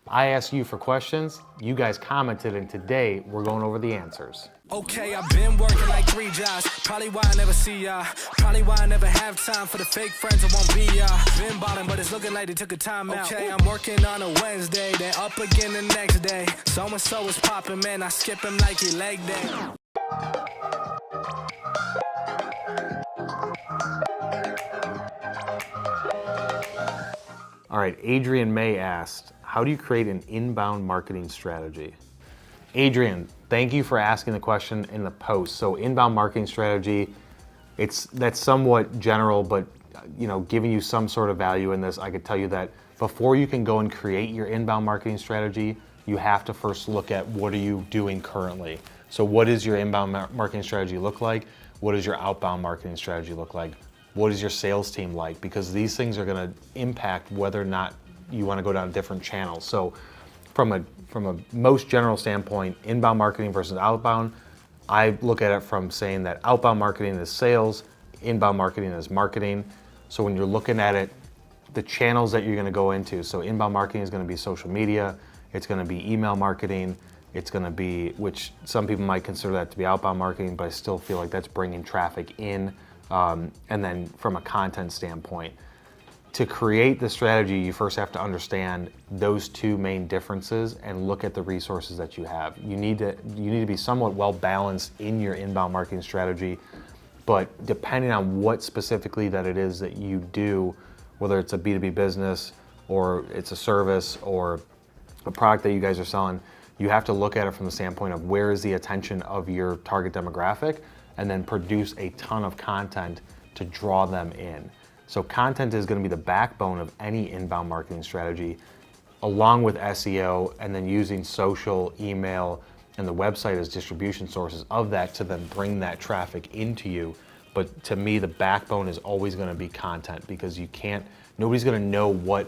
I asked you for questions, you guys commented, and today we're going over the answers. Okay, I've been working like 3 jobs. Probably why I never see ya. Probably why I never have time for the fake friends I won't be ya. Been ballin', but it's looking like they took a time out. Okay, I'm working on a Wednesday, then up again the next day. So-and-so is popping, man, I skip him like he leg day. All right, Adrian May asked, how do you create an inbound marketing strategy? Adrian, thank you for asking the question in the post. So inbound marketing strategy, that's somewhat general, but giving you some sort of value in this, I could tell you that before you can go and create your inbound marketing strategy, you have to first look at what are you doing currently. So what does your inbound marketing strategy look like? What does your outbound marketing strategy look like? What is your sales team like? Because these things are going to impact whether or not you want to go down different channels. So from a most general standpoint, inbound marketing versus outbound, I look at it from saying that outbound marketing is sales, inbound marketing is marketing. So when you're looking at it, the channels that you're going to go into, so inbound marketing is going to be social media, it's going to be email marketing, it's going to be, which some people might consider that to be outbound marketing, but I still feel like that's bringing traffic in. And then from a content standpoint, to create the strategy, you first have to understand those two main differences and look at the resources that you have. You need to be somewhat well balanced in your inbound marketing strategy, but depending on what specifically that it is that you do, whether it's a B2B business or it's a service or a product that you guys are selling, you have to look at it from the standpoint of where is the attention of your target demographic, and then produce a ton of content to draw them in. So content is going to be the backbone of any inbound marketing strategy, along with SEO, and then using social, email, and the website as distribution sources of that to then bring that traffic into you. But to me, the backbone is always going to be content, because nobody's going to know what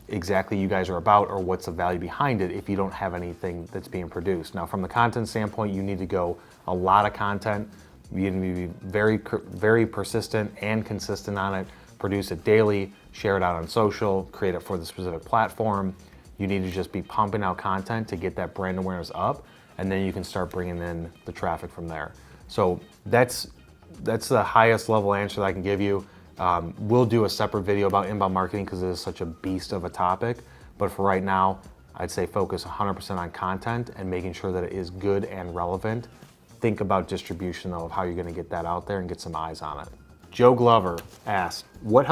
exactly you guys are about or what's the value behind it if you don't have anything that's being produced. Now, from the content standpoint, you need to go a lot of content. You need to be very, very persistent and consistent on it. Produce it daily, share it out on social, create it for the specific platform. You need to just be pumping out content to get that brand awareness up, and then you can start bringing in the traffic from there. So that's the highest level answer that I can give you. We'll do a separate video about inbound marketing because it is such a beast of a topic. But for right now, I'd say focus 100% on content and making sure that it is good and relevant. Think about distribution though, of how you're going to get that out there and get some eyes on it. Joe Glover asked, what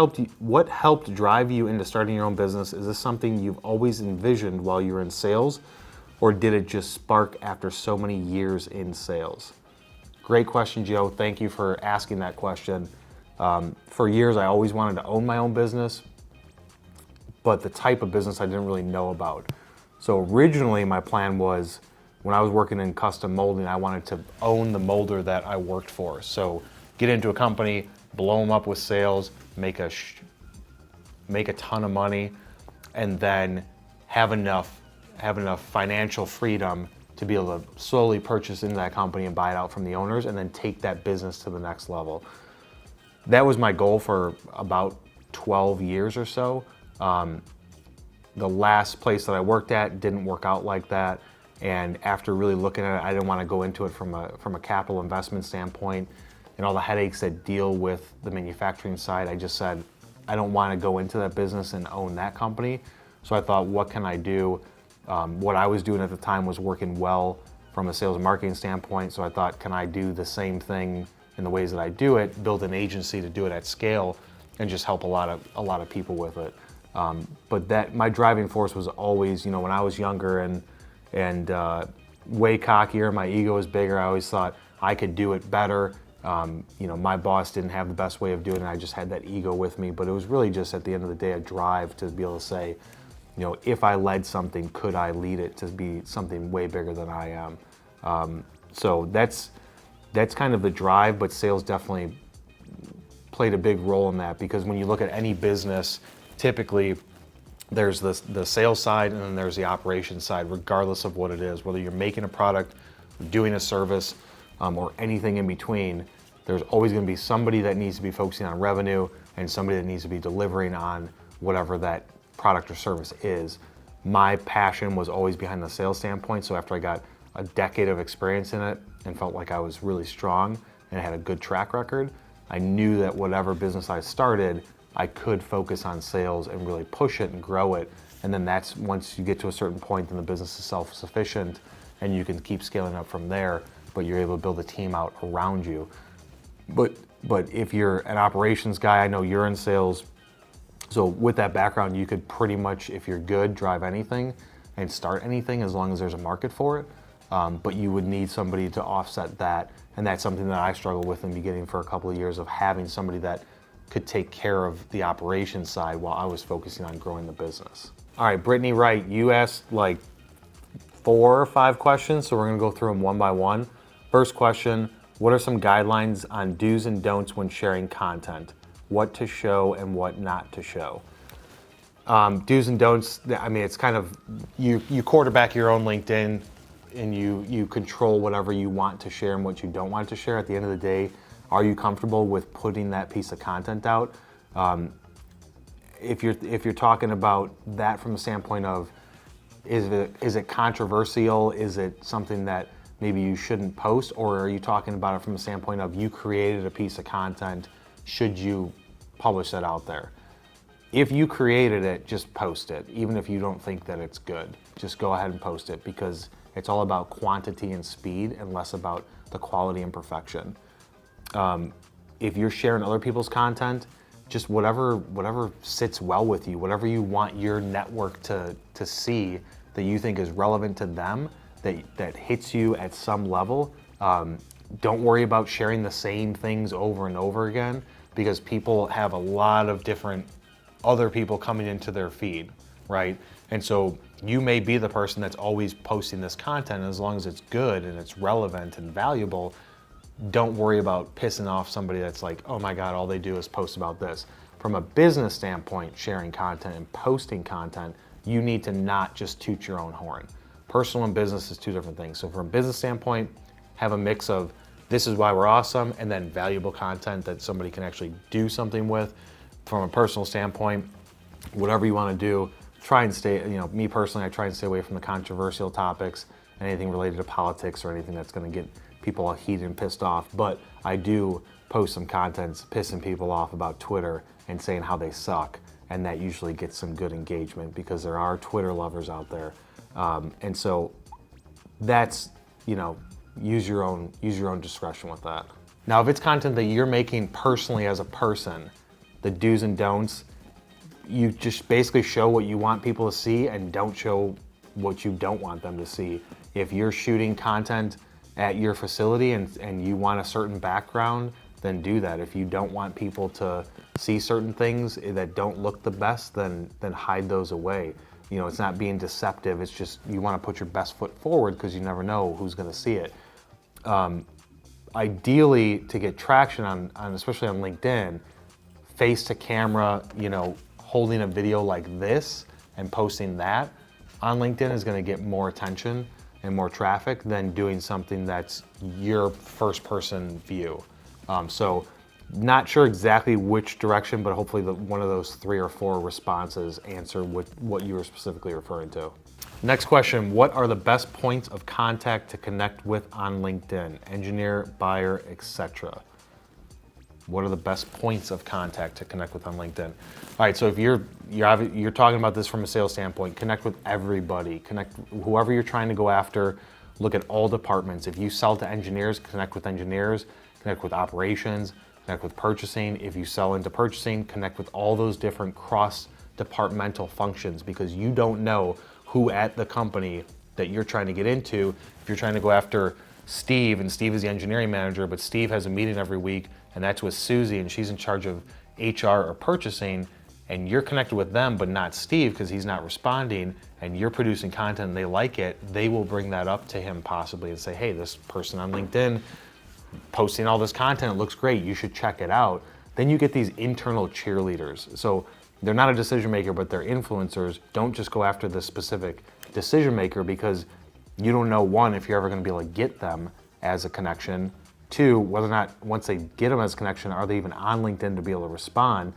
helped drive you into starting your own business? Is this something you've always envisioned while you were in sales, or did it just spark after so many years in sales? Great question, Joe. Thank you for asking that question. For years, I always wanted to own my own business, but the type of business I didn't really know about. So originally, my plan was, when I was working in custom molding, I wanted to own the molder that I worked for. So get into a company, blow them up with sales, make a ton of money, and then have enough financial freedom to be able to slowly purchase into that company and buy it out from the owners, and then take that business to the next level. That was my goal for about 12 years or so. The last place that I worked at didn't work out like that. And after really looking at it, I didn't want to go into it from a capital investment standpoint and all the headaches that deal with the manufacturing side. I just said, I don't want to go into that business and own that company. So I thought, what can I do? What I was doing at the time was working well from a sales and marketing standpoint. So I thought, can I do the same thing in the ways that I do it, build an agency to do it at scale, and just help a lot of people with it. But my driving force was always, when I was younger and way cockier, my ego was bigger, I always thought I could do it better. My boss didn't have the best way of doing it. I just had that ego with me, but it was really just at the end of the day a drive to be able to say, if I led something, could I lead it to be something way bigger than I am? So that's kind of the drive, but sales definitely played a big role in that, because when you look at any business, typically there's the sales side and then there's the operations side, regardless of what it is, whether you're making a product, doing a service, or anything in between. There's always going to be somebody that needs to be focusing on revenue and somebody that needs to be delivering on whatever that product or service is. my passion was always behind the sales standpoint. So after I got a decade of experience in it and felt like I was really strong and had a good track record, I knew that whatever business I started, I could focus on sales and really push it and grow it. And then that's once you get to a certain point, then the business is self-sufficient and you can keep scaling up from there, but you're able to build a team out around you. But if you're an operations guy, I know you're in sales, so with that background, you could pretty much, if you're good, drive anything and start anything as long as there's a market for it. But you would need somebody to offset that. And that's something that I struggled with in the beginning for a couple of years, of having somebody that could take care of the operations side while I was focusing on growing the business. All right, Brittany Wright, you asked like 4 or 5 questions, so we're gonna go through them one by one. First question, what are some guidelines on do's and don'ts when sharing content? What to show and what not to show? Do's and don'ts, I mean, it's kind of, you quarterback your own LinkedIn and you control whatever you want to share and what you don't want to share. At the end of the day, are you comfortable with putting that piece of content out? If you're talking about that from the standpoint of, is it controversial? Is it something that maybe you shouldn't post? Or are you talking about it from the standpoint of, you created a piece of content, should you publish that out there? If you created it, just post it. Even if you don't think that it's good, just go ahead and post it, because it's all about quantity and speed and less about the quality and perfection. If you're sharing other people's content, just whatever sits well with you, whatever you want your network to see that you think is relevant to them, that hits you at some level. Don't worry about sharing the same things over and over again, because people have a lot of different other people coming into their feed, right? And so you may be the person that's always posting this content, as long as it's good and it's relevant and valuable. Don't worry about pissing off somebody that's like, oh my God, all they do is post about this. From a business standpoint, sharing content and posting content, you need to not just toot your own horn. Personal and business is 2 different things. So from a business standpoint, have a mix of, this is why we're awesome, and then valuable content that somebody can actually do something with. From a personal standpoint, whatever you want to do, try and stay, me personally, I try and stay away from the controversial topics, anything related to politics or anything that's going to get people all heated and pissed off. But I do post some content pissing people off about Twitter and saying how they suck, and that usually gets some good engagement, because there are Twitter lovers out there. And so that's, use your own discretion with that. Now, if it's content that you're making personally as a person, the do's and don'ts, you just basically show what you want people to see and don't show what you don't want them to see. If you're shooting content at your facility and you want a certain background, then do that. If you don't want people to see certain things that don't look the best, then hide those away. It's not being deceptive, it's just you want to put your best foot forward, because you never know who's going to see it. Ideally, to get traction on especially on LinkedIn, face to camera, holding a video like this and posting that on LinkedIn is going to get more attention and more traffic than doing something that's your first person view. So not sure exactly which direction, but hopefully one of those 3 or 4 responses answer what you were specifically referring to. Next question, what are the best points of contact to connect with on LinkedIn? Engineer, buyer, etc. What are the best points of contact to connect with on LinkedIn? All right, so if you're talking about this from a sales standpoint, connect with everybody. Connect whoever you're trying to go after. Look at all departments. If you sell to engineers, connect with engineers. Connect with operations. Connect with purchasing. If you sell into purchasing, connect with all those different cross-departmental functions, because you don't know who at the company that you're trying to get into. If you're trying to go after Steve, and Steve is the engineering manager, but Steve has a meeting every week, and that's with Susie, and she's in charge of HR or purchasing, and you're connected with them, but not Steve, because he's not responding, and you're producing content and they like it, they will bring that up to him possibly and say, hey, this person on LinkedIn posting all this content, it looks great, you should check it out. Then you get these internal cheerleaders. So they're not a decision maker, but they're influencers. Don't just go after the specific decision maker, because you don't know, 1, if you're ever going to be able to get them as a connection. 2, whether or not once they get them as a connection, are they even on LinkedIn to be able to respond?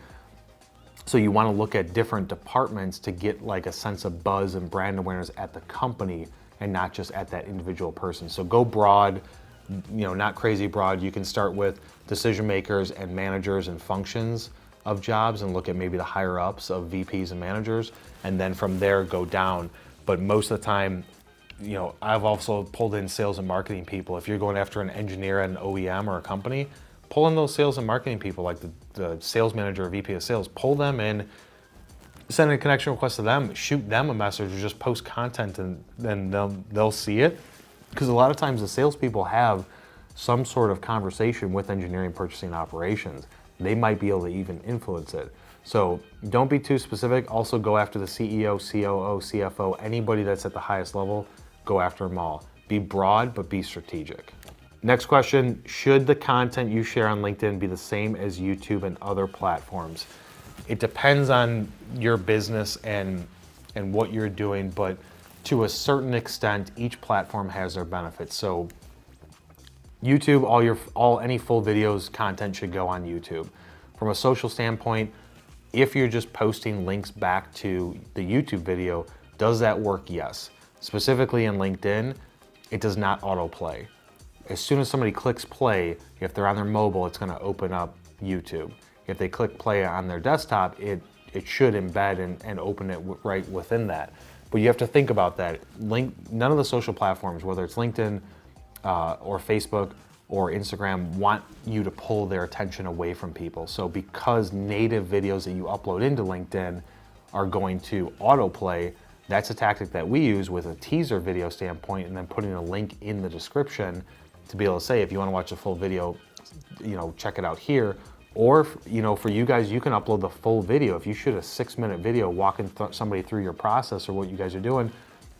So you want to look at different departments to get like a sense of buzz and brand awareness at the company and not just at that individual person. So go broad, not crazy broad. You can start with decision makers and managers and functions of jobs and look at maybe the higher ups of VPs and managers, and then from there go down. But most of the time, I've also pulled in sales and marketing people. If you're going after an engineer at an OEM or a company, pull in those sales and marketing people, like the sales manager or VP of sales, pull them in, send a connection request to them, shoot them a message, or just post content, and then they'll see it. Because a lot of times the salespeople have some sort of conversation with engineering, purchasing, operations. They might be able to even influence it. So don't be too specific. Also go after the CEO, COO, CFO, anybody that's at the highest level, go after them all. Be broad, but be strategic. Next question, should the content you share on LinkedIn be the same as YouTube and other platforms? It depends on your business and what you're doing, but to a certain extent, each platform has their benefits. So YouTube, any full videos content should go on YouTube. From a social standpoint, if you're just posting links back to the YouTube video, does that work? Yes. Specifically in LinkedIn, it does not autoplay. As soon as somebody clicks play, if they're on their mobile, it's gonna open up YouTube. If they click play on their desktop, it should embed and open it right within that. But you have to think about that. None of the social platforms, whether it's LinkedIn or Facebook or Instagram, want you to pull their attention away from people. So because native videos that you upload into LinkedIn are going to autoplay, that's a tactic that we use with a teaser video standpoint, and then putting a link in the description to be able to say, if you want to watch a full video, check it out here. Or, for you guys, you can upload the full video. If you shoot a 6-minute video walking somebody through your process or what you guys are doing,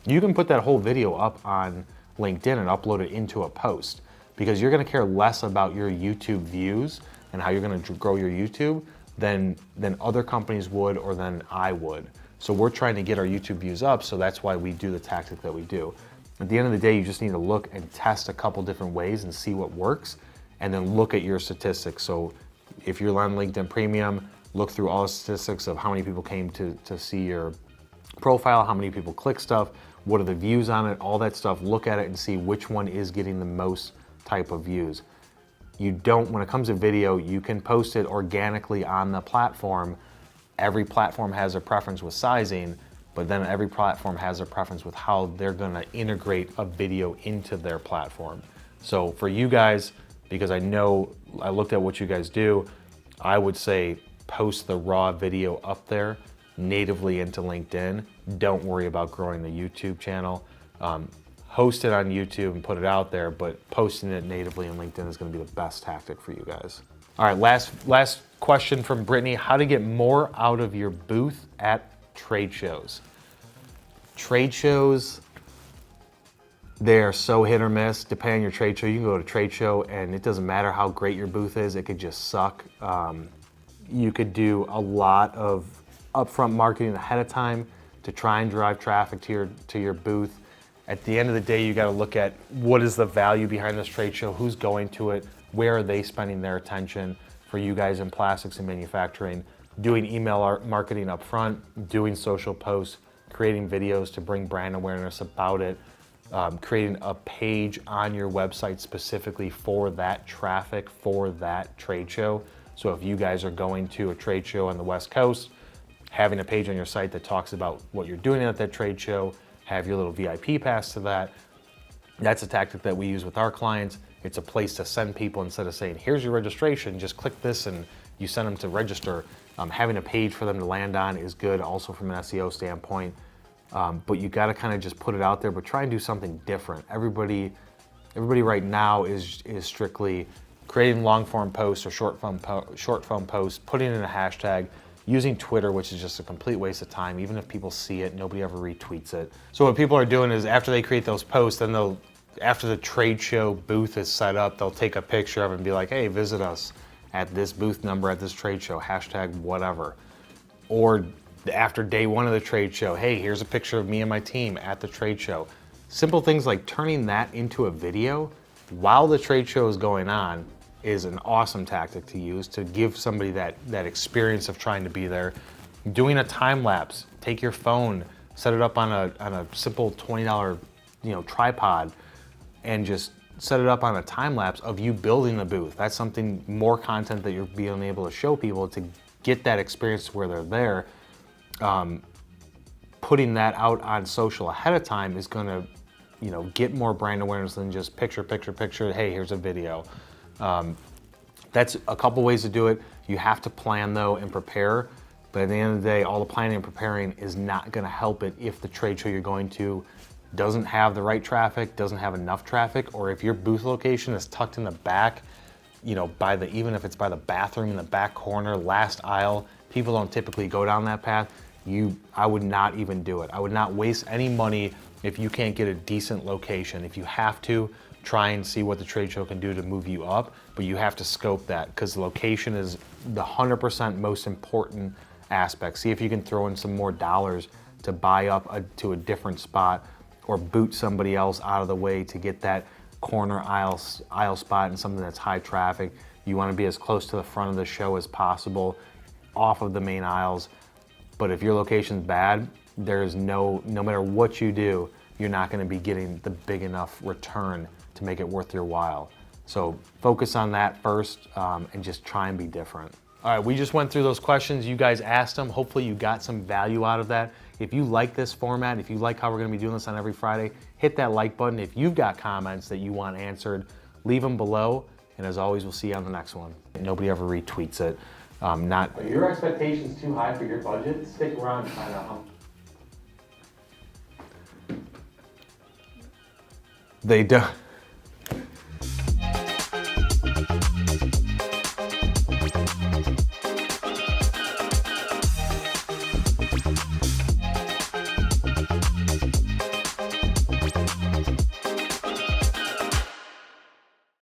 you can put that whole video up on LinkedIn and upload it into a post, because you're going to care less about your YouTube views and how you're going to grow your YouTube than other companies would, or than I would. So we're trying to get our YouTube views up, so that's why we do the tactic that we do. At the end of the day, you just need to look and test a couple different ways and see what works, and then look at your statistics. So if you're on LinkedIn Premium, look through all the statistics of how many people came to see your profile, how many people click stuff, what are the views on it, all that stuff. Look at it and see which one is getting the most type of views. When it comes to video, you can post it organically on the platform. Every platform has a preference with sizing, but then every platform has a preference with how they're gonna integrate a video into their platform. So for you guys, because I looked at what you guys do, I would say post the raw video up there natively into LinkedIn. Don't worry about growing the YouTube channel. Host it on YouTube and put it out there, but posting it natively in LinkedIn is gonna be the best tactic for you guys. All right, last question from Brittany. How to get more out of your booth at trade shows. Trade shows, they're so hit or miss. Depending on your trade show, you can go to a trade show and it doesn't matter how great your booth is, it could just suck. You could do a lot of upfront marketing ahead of time to try and drive traffic to your booth. At the end of the day, you got to look at what is the value behind this trade show, who's going to it, where are they spending their attention. For you guys in plastics and manufacturing, doing email marketing up front, doing social posts, creating videos to bring brand awareness about it, creating a page on your website specifically for that traffic, for that trade show. So if you guys are going to a trade show on the West Coast, having a page on your site that talks about what you're doing at that trade show, have your little VIP pass to that. That's a tactic that we use with our clients. It's a place to send people instead of saying, here's your registration, just click this and you send them to register. Having a page for them to land on is good also from an SEO standpoint. But you gotta kind of just put it out there, but try and do something different. Everybody right now is strictly creating long form posts or short form posts, putting in a hashtag, using Twitter, which is just a complete waste of time. Even if people see it, nobody ever retweets it. So what people are doing is after they create those posts, then after the trade show booth is set up, they'll take a picture of it and be like, hey, visit us at this booth number at this trade show, hashtag whatever. Or after day one of the trade show, hey, here's a picture of me and my team at the trade show. Simple things like turning that into a video while the trade show is going on is an awesome tactic to use to give somebody that experience of trying to be there. Doing a time lapse, take your phone, set it up on a simple $20 tripod, and just set it up on a time lapse of you building the booth. That's something, more content that you're being able to show people to get that experience where they're there. Putting that out on social ahead of time is going to get more brand awareness than just picture, hey, here's a video. That's a couple ways to do it. You have to plan though and prepare, but at the end of the day, all the planning and preparing is not gonna help it if the trade show you're going to doesn't have the right traffic, doesn't have enough traffic, or if your booth location is tucked in the back, even if it's by the bathroom in the back corner, last aisle, people don't typically go down that path. I would not even do it. I would not waste any money if you can't get a decent location. If you have to, try and see what the trade show can do to move you up, but you have to scope that because the location is the 100% most important aspect. See if you can throw in some more dollars to buy up to a different spot or boot somebody else out of the way to get that corner aisle spot in something that's high traffic. You want to be as close to the front of the show as possible, off of the main aisles. But if your location's bad, there's no matter what you do, you're not going to be getting the big enough return to make it worth your while. So focus on that first and just try and be different. All right, we just went through those questions. You guys asked them. Hopefully you got some value out of that. If you like this format, if you like how we're going to be doing this on every Friday, hit that like button. If you've got comments that you want answered, leave them below. And as always, we'll see you on the next one. Nobody ever retweets it. Are your expectations too high for your budget? Stick around and find out. They don't.